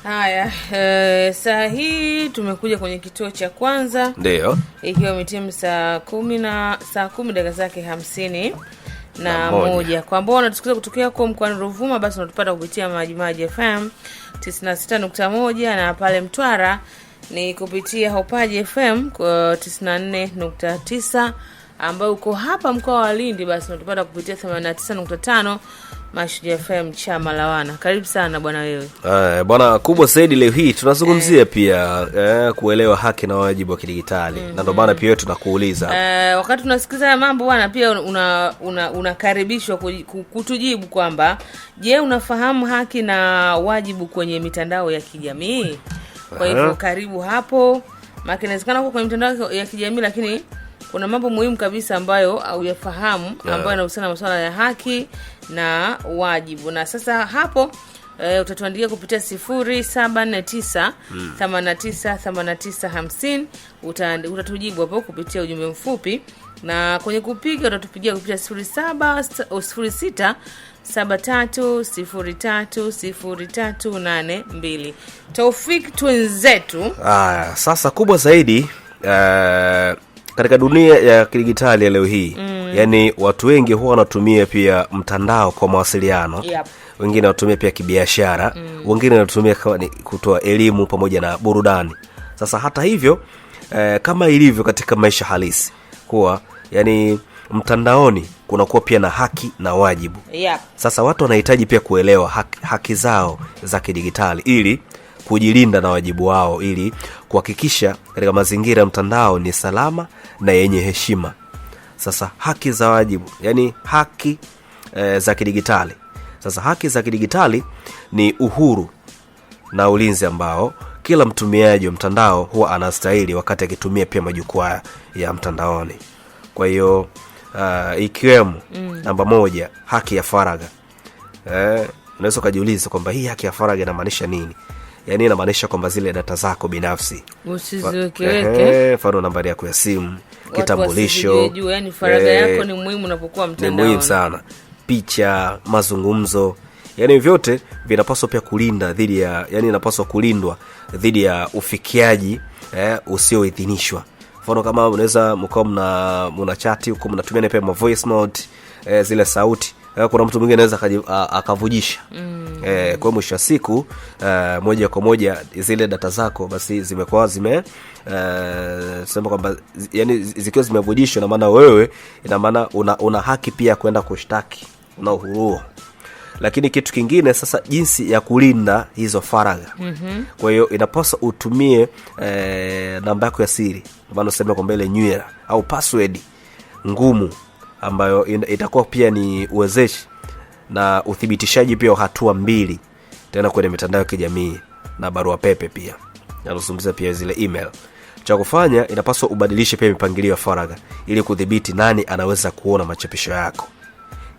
Haya, saa hii tumekuja kwenye kituo cha kwanza. Ndio. Ikiwa imetimu saa 10 dakika zake 51. Kwa ambao wanatusikiza kutokea kwa mkoani Ruvuma, basi unatupata kupitia Majimaji FM 96.1, na pale Mtwara ni kupitia Hopaji FM kwa 94.9, ambao uko hapa mkoa wa Lindi basi unatupata kupitia 89.5 Mashujaa FM Chama Lawana. Karibu sana bwana wewe. Bwana kubwa zaidi leo hii tunazungumzia pia kuelewa haki na wajibu wa kidigitali. Na ndio maana pia tunakuuliza. Wakati tunasikiza mambo bwana, pia unakaribishwa kutujibu kwamba je, unafahamu haki na wajibu kwenye mitandao ya kijamii? Kwa hivyo karibu hapo. Maana inawezekana uko kwenye mitandao ya kijamii lakini kuna mambo muhimu kabisa ambayo hauyafahamu, ambayo yanahusiana na masuala ya haki na wajibu. Na sasa hapo utatuandikia kupitia 0749 898950. Utatujibu hapo kupitia ujumbe mfupi, na kwenye kupiga utatupigia kupitia 0706730382. Taufik twenzetu. Sasa kubwa zaidi katika dunia ya kidigitali ya leo hii, yani watu wengi huwa wanatumia pia mtandao kwa mawasiliano. Wengine wanatumia pia kibiashara, wengine wanatumia kutoa elimu pamoja na burudani. Sasa hata hivyo, kama ilivyo katika maisha halisi, kuwa yani mtandaoni kunakuwa pia na haki na wajibu. Sasa watu wanahitaji pia kuelewa haki zao za kidigitali ili kujilinda na wajibu wao, ili kuhakikisha katika mazingira ya mtandao ni salama na yenye heshima. Sasa haki za wajibu, yani haki za kidigitali. Sasa haki za kidigitali ni uhuru na ulinzi ambao kila mtumiaji wa mtandao huwa anastahili wakati akitumia pia majukwaa ya mtandaoni. Kwa hiyo ikiwemo namba moja, haki ya faragha. Unaweza kujiuliza kwamba hii haki ya faragha inamaanisha nini? Yani inamaanisha kwamba zile data zako binafsi usiziweke, mfano nambari yako ya simu, kitambulisho, yani faragha yako ni muhimu unapokuwa mtandaoni. Ni muhimu sana. Picha, mazungumzo, yani vyote vinapaswa pia kulinda dhidi ya, yani inapaswa kulindwa dhidi ya ufikiaji usioidhinishwa. Mfano kama unaweza mkao mna chat huko, mnatumia pia voice note, zile sauti, kuna mtu mwingine anaweza akavujisha. Kwa mwisho wa siku moja kwa moja zile data zako basi zimekuwa sema kwamba yani zikiwa zimevujishwa, na maana wewe, ina maana una haki pia kwenda kushtaki, una uhuru. Lakini kitu kingine sasa, jinsi ya kulinda hizo faragha. Kwa hiyo inapaswa utumie namba yako ya siri, maana useme kwamba ile nywira au password ngumu ambayo itakuwa pia ni uwezeshi na uthibitishaji pia wa hatua 2 tena kwenye mitandao ya kijamii na barua pepe pia. Nazungumzia pia zile email. Cha kufanya, inapaswa ubadilishe pia mipangilio ya faragha ili kudhibiti nani anaweza kuona machapisho yako.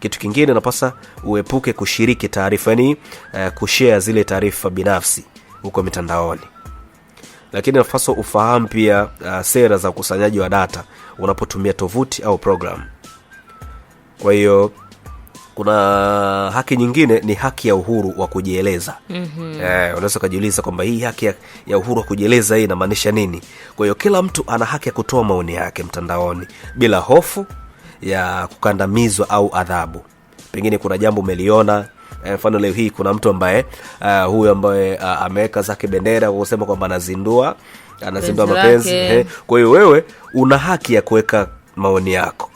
Kitu kingine, inapaswa uepuke kushiriki taarifa, yani kushare zile taarifa binafsi huko mitandaoni. Lakini inapaswa ufahamu pia sera za ukusanyaji wa data unapotumia tovuti au program. Kwa hiyo kuna haki nyingine, ni haki ya uhuru wa kujieleza. Unaweza kujiuliza kwamba hii haki ya uhuru wa kujieleza hii inamaanisha nini? Kwa hiyo kila mtu ana haki ya kutoa maoni yake mtandaoni bila hofu ya kukandamizwa au adhabu. Pengine kuna jambo umeliona, mfano leo hii kuna mtu ambaye huyu ambaye ameweka zake bendera kwa kusema kwamba anazindua mapenzi. Kwa hiyo wewe una haki ya kuweka maoni yako.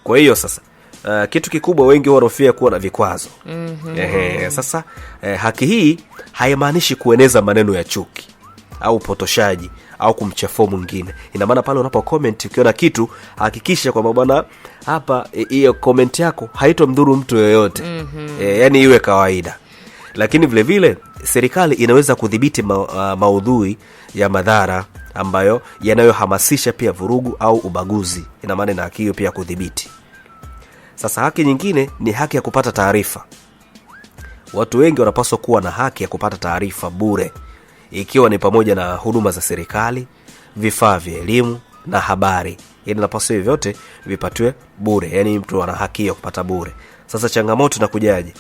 Kwa hiyo sasa kitu kikubwa, wengi wanahofia kuwa na vikwazo. Sasa haki hii haimaanishi kueneza maneno ya chuki au potoshaji au kumchafua mwingine. Ina maana pale unapo comment ukiona kitu, hakikisha kwamba bwana, hapa hiyo comment yako haitomdhuru mtu yoyote. Yani iwe kawaida. Lakini vile vile serikali inaweza kudhibiti maudhui ya madhara ambayo yanayohamasisha pia vurugu au ubaguzi. Ina maana na haki hiyo pia kudhibiti. Sasa haki nyingine ni haki ya kupata taarifa. Watu wengi wanapaswa kuwa na haki ya kupata taarifa bure, ikiwa ni pamoja na huduma za serikali, vifaa vya elimu na habari. yaani inapaswa hivi vyote vipatiwe bure, yaani mtu ana haki ya kupata bure. Sasa changamoto inakujaje?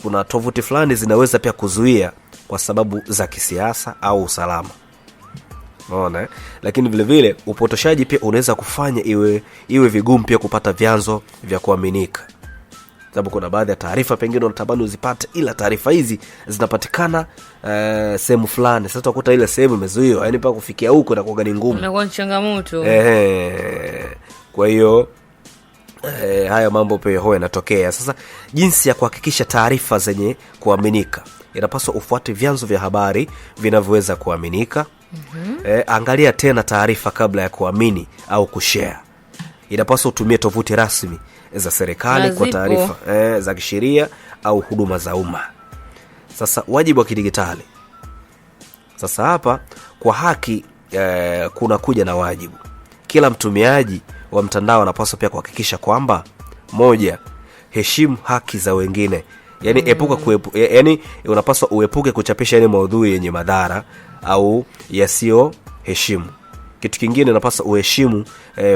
Kuna tovuti fulani zinaweza pia kuzuia kwa sababu za kisiasa au usalama. Unaona? Lakini vile vile upotoshaji pia unaweza kufanya iwe vigumu pia kupata vyanzo vya kuaminika. Sababu kuna baadhi ya taarifa pengine unatamani uzipate, ila taarifa hizi zinapatikana sehemu fulani. Sasa utakuta ile sehemu imezuiwa, yaani mpaka kufikia huko na kuwa ni ngumu. Inakuwa changamoto. Kwa hiyo haya mambo pia huwa yanatokea. Sasa jinsi ya kuhakikisha taarifa zenye kuaminika, inapaswa ufuate vyanzo vya habari vinavyoweza kuaminika. Angalia tena taarifa kabla ya kuamini au kushare. Inapaswa utumie tovuti rasmi za serikali kwa taarifa za kisheria au huduma za umma. Sasa wajibu wa kidigitali. Sasa hapa kwa haki kuna kuja na wajibu. Kila mtumiaji wa mtandao anapaswa pia kuhakikisha kwamba, moja, heshimu haki za wengine. Yaani yaani unapaswa uepuke kuchapisha ile maudhui yenye madhara au yasio heshimu. Kitu kingine unapaswa uheshimu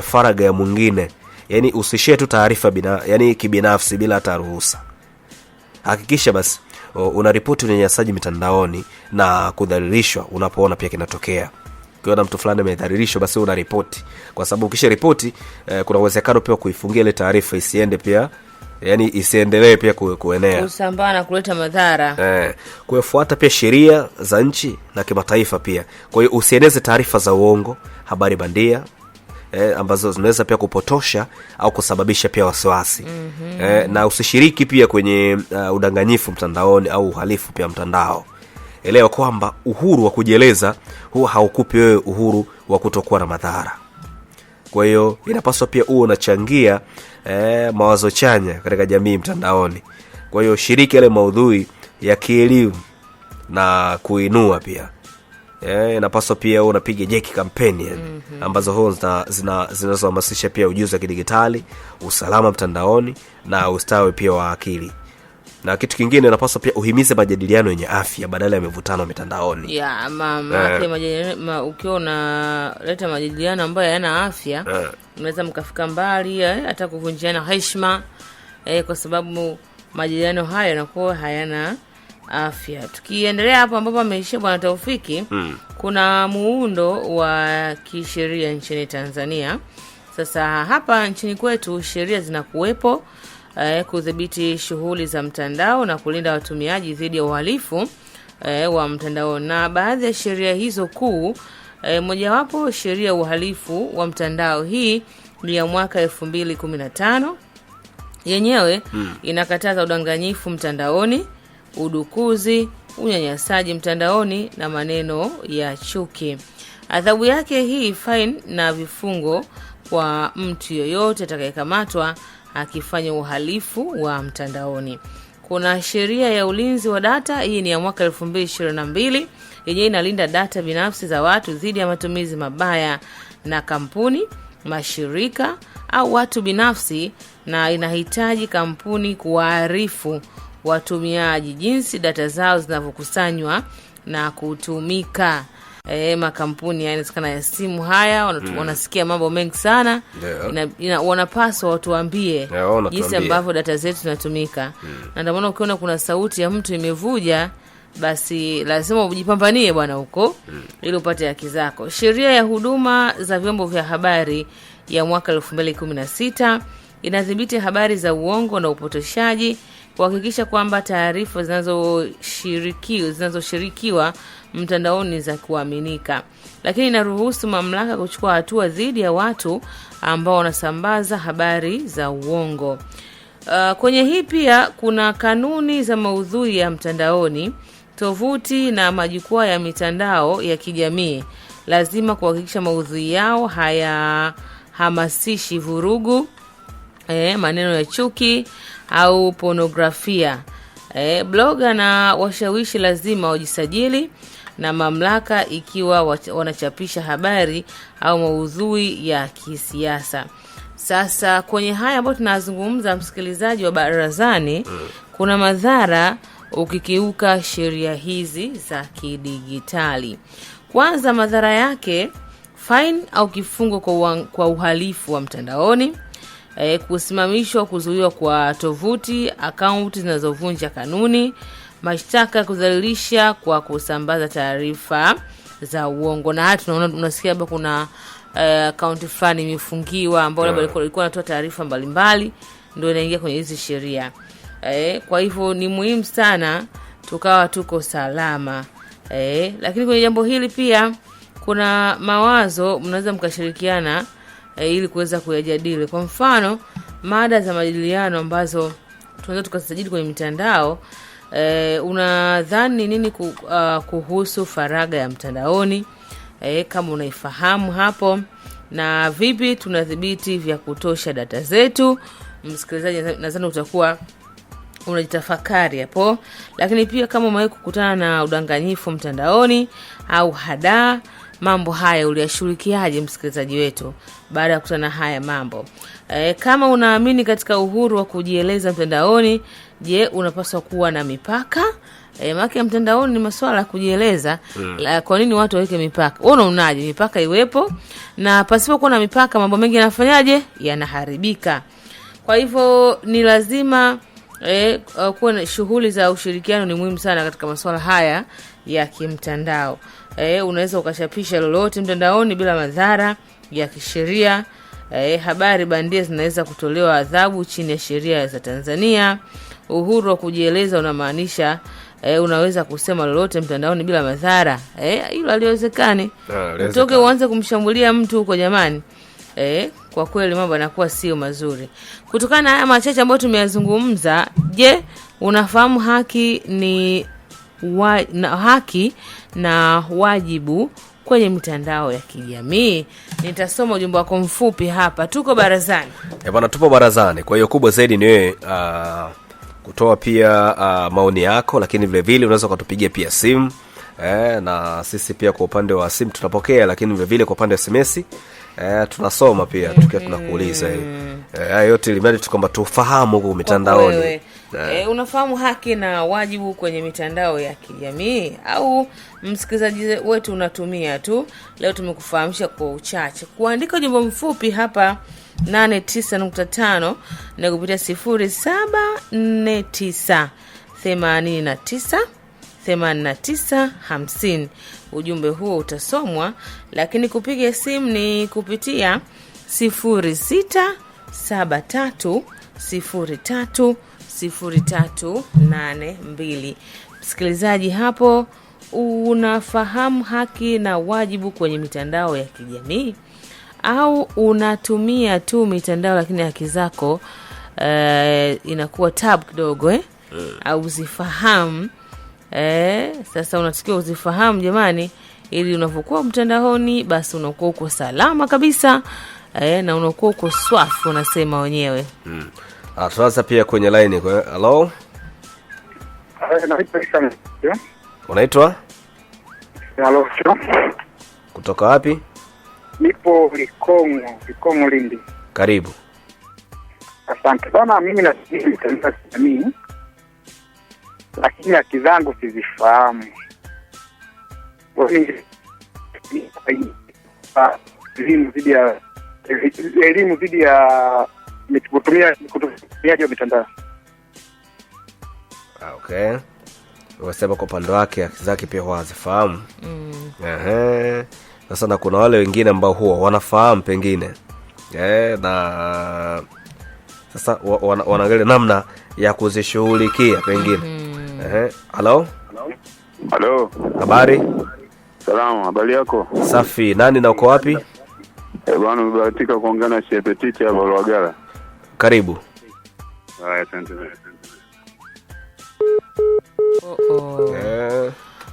faragha ya mwingine. Yaani usishare tu taarifa yaani kibinafsi bila hata ruhusa. Hakikisha basi unaripoti unyanyasaji mitandaoni na kudhalilishwa unapoona pia kinatokea. Ukiona mtu fulani amedhalilishwa, basi unaripoti, kwa sababu ukisha ripoti kuna uwezekano pia kuifungia ile taarifa isiende pia, yani isiendelee pia kuenea, kusambaa na kuleta madhara. Kufuata pia sheria za nchi na kimataifa pia. Kwa hiyo usieneze taarifa za uongo, habari bandia ambazo zinaweza pia kupotosha au kusababisha pia wasiwasi. Na usishiriki pia kwenye udanganyifu mtandaoni au uhalifu pia mtandao. Elewa kwamba uhuru wa kujieleza huwa haukupi wewe uhuru wa kutokuwa na madhara. Kwa hiyo inapaswa pia uwe unachangia mawazo chanya katika jamii mtandaoni. Kwa hiyo shiriki yale maudhui ya kielimu na kuinua pia. Inapaswa pia unapiga jeki kampeni ambazo huwa zinazohamasisha pia ujuzi wa kidigitali, usalama mtandaoni na ustawi pia wa akili. Na kitu kingine inapaswa pia uhimize majadiliano yenye afya badala ya mivutano mitandaoni. Ukiwa unaleta majadiliano ambayo hayana afya, unaweza mkafika mbali hata kuvunjiana heshima, kwa sababu majadiliano haya yanakuwa hayana afya. Tukiendelea hapo ambapo ameishia Bwana Taufiki, kuna muundo wa kisheria nchini Tanzania. Sasa hapa nchini kwetu sheria zinakuwepo kudhibiti shughuli za mtandao na kulinda watumiaji dhidi ya uhalifu wa mtandao. Na baadhi ya sheria hizo kuu, mojawapo sheria ya uhalifu wa mtandao, hii ni ya mwaka 2015. Yenyewe inakataza udanganyifu mtandaoni, udukuzi, unyanyasaji mtandaoni na maneno ya chuki. Adhabu yake hii fine na vifungo kwa mtu yoyote atakayekamatwa akifanya uhalifu wa mtandaoni. Kuna sheria ya ulinzi wa data, hii ni ya mwaka 2022. Yenyewe inalinda data binafsi za watu dhidi ya matumizi mabaya na kampuni, mashirika au watu binafsi, na inahitaji kampuni kuwaarifu watumiaji jinsi data zao zinavyokusanywa na kutumika. Makampuni inawezekana ya simu haya wanasikia mambo mengi sana. Wanapaswa watuambie jinsi ambavyo data zetu zinatumika. Na ndio maana ukiona kuna sauti ya mtu imevuja, basi lazima ujipambanie bwana huko ili upate haki zako. Sheria ya huduma za vyombo vya habari ya mwaka 2016 inadhibiti habari za uongo na upotoshaji, kuhakikisha kwamba taarifa zinazoshirikiwa mtandaoni za kuaminika. Lakini inaruhusu mamlaka kuchukua hatua dhidi ya watu ambao wanasambaza habari za uongo. Kwenye hii pia kuna kanuni za maudhui ya mtandaoni. Tovuti na majukwaa ya mitandao ya kijamii lazima kuhakikisha maudhui yao hayahamasishi vurugu, maneno ya chuki au pornografia. Bloga na washawishi lazima wajisajili na mamlaka ikiwa wanachapisha habari au maudhui ya kisiasa. Sasa kwenye haya ambayo tunazungumza, msikilizaji wa Barazani, kuna madhara ukikiuka sheria hizi za kidigitali. Kwanza, madhara yake fine au kifungo kwa uhalifu wa mtandaoni, kusimamishwa, kuzuiwa kwa tovuti, akaunti zinazovunja kanuni, mashtaka ya kudhalilisha kwa kusambaza taarifa za uongo. Na hata tunaona unasikia hapa kuna akaunti fulani imefungiwa ambao labda ilikuwa inatoa taarifa mbalimbali, ndio inaingia kwenye hizi sheria. Kwa hivyo ni muhimu sana tukawa tuko salama. Lakini kwenye jambo hili pia kuna mawazo mnaweza mkashirikiana ili kuweza kuyajadili. Kwa mfano, mada za majadiliano ambazo tunaweza tukasajili kwenye mitandao, unadhani nini kuhusu faragha ya mtandaoni? Kama unaifahamu hapo, na vipi tunadhibiti vya kutosha data zetu? Msikilizaji, nadhani utakuwa unajitafakari hapo. Lakini pia kama umewahi kukutana na udanganyifu mtandaoni au hadaa, mambo haya uliyashughulikiaje msikilizaji wetu baada ya kukutana haya mambo? Kama unaamini katika uhuru wa kujieleza mtandaoni, je, unapaswa kuwa na mipaka? Maana mtandaoni ni masuala ya kujieleza. Kwa nini watu waweke mipaka? Wewe unaonaje mipaka iwepo? Na pasipo kuwa na mipaka, mambo mengi yanafanyaje? Yanaharibika. Kwa hivyo ni lazima kuwa na shughuli za ushirikiano. Ni muhimu sana katika masuala haya ya kimtandao. Unaweza ukashapisha lolote mtandaoni bila madhara ya kisheria. Habari bandia zinaweza kutolewa adhabu chini ya sheria za Tanzania. Uhuru wa kujieleza unamaanisha unaweza kusema lolote mtandaoni bila madhara. Hilo haliwezekani. Utoke uanze kumshambulia mtu huko, jamani. Kwa kweli mambo yanakuwa sio mazuri. Kutokana na haya machache ambayo tumeyazungumza, je, unafahamu haki na wajibu kwenye mitandao ya kijamii? Nitasoma ujumbe wako mfupi hapa. Tuko barazani. Bwana, tupo barazani. Kwa hiyo kubwa zaidi ni wewe kutoa pia maoni yako, lakini vile vile unaweza kutupigia pia simu. Na sisi pia kwa upande wa simu tunapokea, lakini vile vile kwa upande wa SMS tunasoma pia tukiwa tunakuuliza yote ili mradi kwamba tufahamu huko mitandaoni. Unafahamu haki na wajibu kwenye mitandao ya kijamii, au msikilizaji wetu unatumia tu? Leo tumekufahamisha kwa uchache. Kuandika ujumbe mfupi hapa 89.5 na kupitia 0749 89 ujumbe huo utasomwa, lakini kupiga simu ni kupitia 0673030382. Msikilizaji, hapo unafahamu haki na wajibu kwenye mitandao ya kijamii, au unatumia tu mitandao lakini haki zako inakuwa tab kidogo au uzifahamu? Sasa unatakiwa uzifahamu jamani, ili unapokuwa mtandaoni basi unakuwa uko salama kabisa, na unakuwa uko swafu, unasema wenyewe. Tunaanza pia kwenye line. Hello. Unaitwa? Hello. Kutoka wapi? Nipo Likongo Lindi. Karibu. Asante sana. Mimi na jamii, lakini haki zangu sizifahamu. Elimu dhidi ya kutumia mitandao. Okay. Unasema kwa upande wake haki zake pia hazifahamu. Sasa na kuna wale wengine ambao huwa wanafahamu pengine. Na sasa wanaangalia namna ya kuzishughulikia pengine. Hello. Hello. Habari? Salama, habari yako? Safi. Nani na uko wapi? Bwana, nimebahatika kuongea na Shepetiti hapa Lwagala. Karibu. Asante.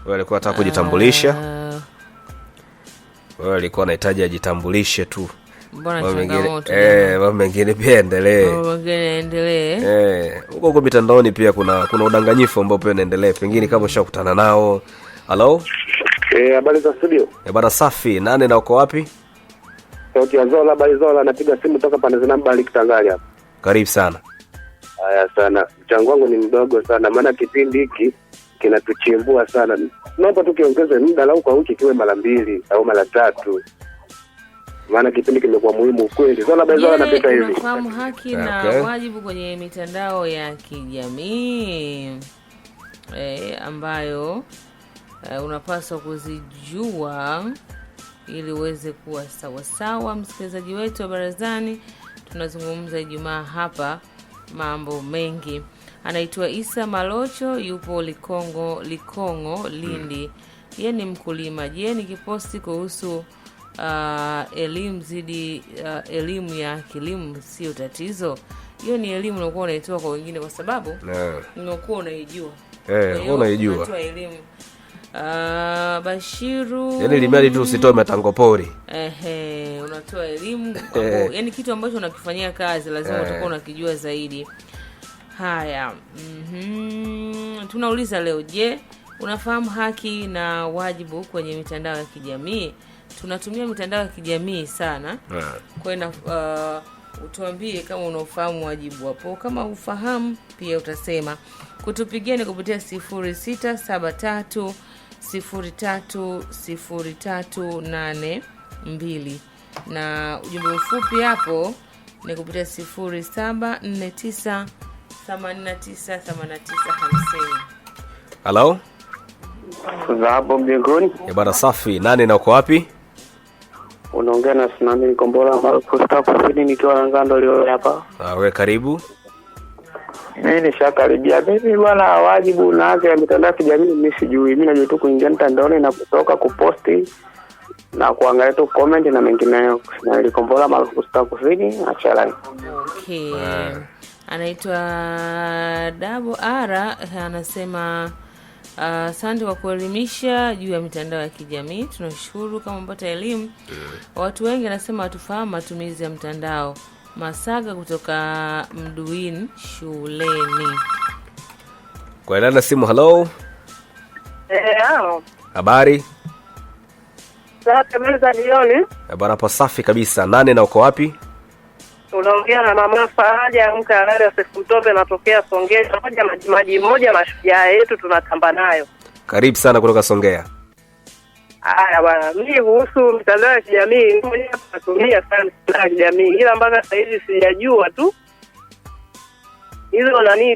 Wewe alikuwa anataka kujitambulisha. Wewe alikuwa anahitaji ajitambulishe tu. Mbona changamoto? Mambo mengine pia endelee. Huko mitandaoni pia kuna udanganyifu ambao pia unaendelea. Pengine kama ushakutana nao. Hello? Habari za studio. Bwana, safi. Nani na uko wapi? Sauti ya Zola, habari Zola, napiga simu toka pande za Nambali Kitanganya hapa. Karibu sana. Haya sana. Mchango wangu ni mdogo sana, maana kipindi hiki kinatuchimbua sana. Naomba tukiongeze muda lau kwa wiki kiwe mara 2 au mara 3. Maana kipindi kimekuwa muhimu kweli. Zola by Zola napita hivi. Unafahamu haki na wajibu kwenye mitandao ya kijamii ambayo unapaswa kuzijua ili uweze kuwa sawa sawa. Msikilizaji wetu wa barazani, tunazungumza Ijumaa hapa mambo mengi. Anaitwa Isa Malocho, yupo Likongo Lindi. Yeye ni mkulima. Je, nikiposti kuhusu elimu zidi elimu ya kilimo sio tatizo? Hiyo ni elimu unakuwa unaitoa kwa wengine kwa sababu unakuwa unaijua. Unaijua. Unatoa elimu. Bashiru, yaani limali tu usitoe matango pori. Unatoa elimu yaani kitu ambacho unakifanyia kazi lazima utakuwa unakijua zaidi. Haya. Tunauliza leo, je, unafahamu haki na wajibu kwenye mitandao ya kijamii? Tunatumia mitandao ya kijamii sana. Kwenda utuambie kama unafahamu wajibu hapo. Kama ufahamu pia utasema. Kutupigia ni kupitia 0673 030382 na ujumbe mfupi hapo ni kupitia 0749 898950. Hello? Hapo mbinguni. Bwana safi. Nani na uko wapi? Unaongea na Sinamini Kombola Posta Kusini nikiwa Ngando leo hapa. Wewe karibu. Mimi nishakaribia. Mimi bwana wajibu na haki ya mitandao ya kijamii mimi sijui. Mimi najua tu kuingia mtandaoni na kutoka kuposti na kuangalia tu comment na mengineyo. Sinamini Kombola Posta Kusini achala. Okay. Anaitwa Dabo Ara, anasema asante kwa kuelimisha juu ya mitandao ya kijamii. Tunashukuru kama mpata elimu. Watu wengi anasema watufahamu matumizi ya mtandao. Masaga kutoka Mduin shuleni. Kwa ilana simu. Hello? Halo. Habari? Sasa meza jioni. Bwana hapo safi kabisa. Nani na uko wapi? Unaongea na mama Faraja Mkarara Yosef Mtope, natokea Songea. Maji moja mashujaa yetu tunatamba nayo. Karibu sana kutoka Songea. Haya bwana, mimi kuhusu mitandao ya kijamii mimi natumia sana mitandao ya kijamii, ila mpaka sasa hivi sijajua tu hizo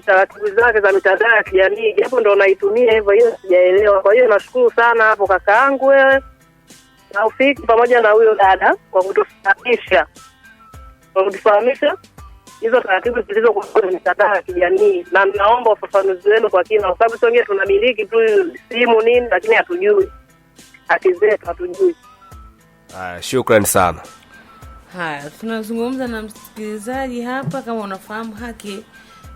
taratibu zake za mitandao ya kijamii, japo ndo naitumia hivyo, hiyo sijaelewa. Kwa hiyo nashukuru sana hapo kakaangu wewe na Ufiki pamoja na huyo dada kwa kutufahamisha hizo taratibu zilizo kwa mitandao ya kijamii, na naomba ufafanuzi wenu kwa kina, kwa sababu Songea tunamiliki tu simu nini, lakini hatujui haki zetu, hatujui. Shukrani sana. Haya, tunazungumza na msikilizaji hapa kama unafahamu haki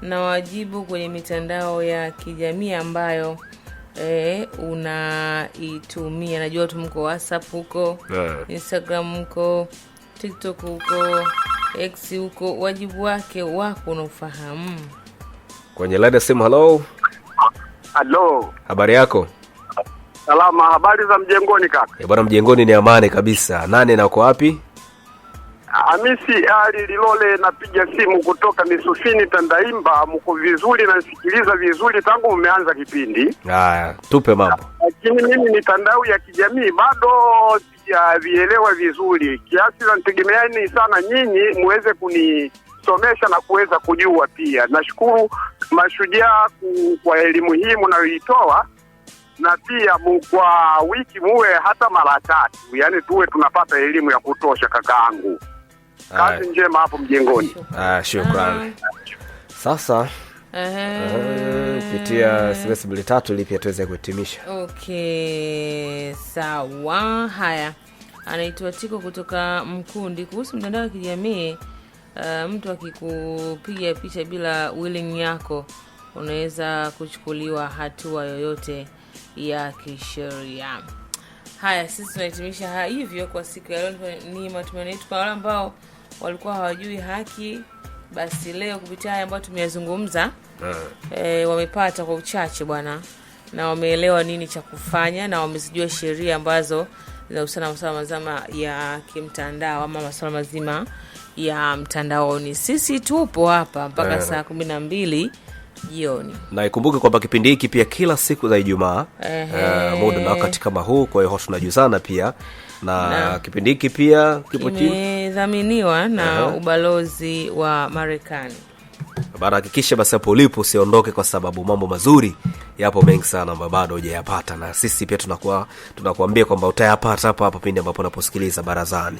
na wajibu kwenye mitandao ya kijamii ambayo unaitumia. Najua tu mko WhatsApp huko, Instagram huko, TikTok huko, X huko, wajibu wake wako unafahamu. Kwenye line simu. Hello? Hello. Habari yako? Salama, habari za mjengoni kaka? Bwana mjengoni ni amani kabisa. Nani na uko wapi? Hamisi Ali Lilole, napiga simu kutoka Misufini Tandaimba. Mko vizuri na nasikiliza vizuri tangu mmeanza kipindi. Haya, tupe mambo. Lakini mimi mitandao ya kijamii bado sijavielewa vizuri. Kiasi nategemeani sana nyinyi muweze kunisomesha na kuweza kujua pia. Nashukuru mashujaa kwa elimu hii mnayoitoa, na pia kwa wiki muwe hata mara 3. Yaani tuwe tunapata elimu ya kutosha kakaangu. Kazi njema hapo mjengoni. Shukrani. Sasa pitia SMS 3 ili pia tuweze kuhitimisha. Okay, sawa. Haya. Anaitwa Tiko kutoka Mkundi. Kuhusu mtandao wa kijamii, mtu akikupiga picha bila willing yako unaweza kuchukuliwa hatua yoyote ya kisheria. Haya, sisi tunahitimisha hivyo kwa siku ya leo. Ni matumaini yetu kwa wale ambao walikuwa hawajui haki, basi leo kupitia haya ambayo tumeyazungumza wamepata kwa uchache bwana, na wameelewa nini cha kufanya, na wamezijua sheria ambazo zinahusiana na masuala mazima ya kimtandao ama masuala mazima ya mtandaoni. Sisi tupo hapa mpaka saa 12 jioni. Na ikumbuke kwamba kipindi hiki pia kila siku za Ijumaa muda na wakati kama huu, kwa hiyo tunajuzana pia na kipindi hiki pia kipo chini kimedhaminiwa na ubalozi wa Marekani. Bado hakikisha basi hapo ulipo usiondoke, kwa sababu mambo mazuri yapo mengi sana ambayo bado hujayapata, na sisi pia tunakuambia kwamba utayapata hapa pindi ambapo unaposikiliza Barazani.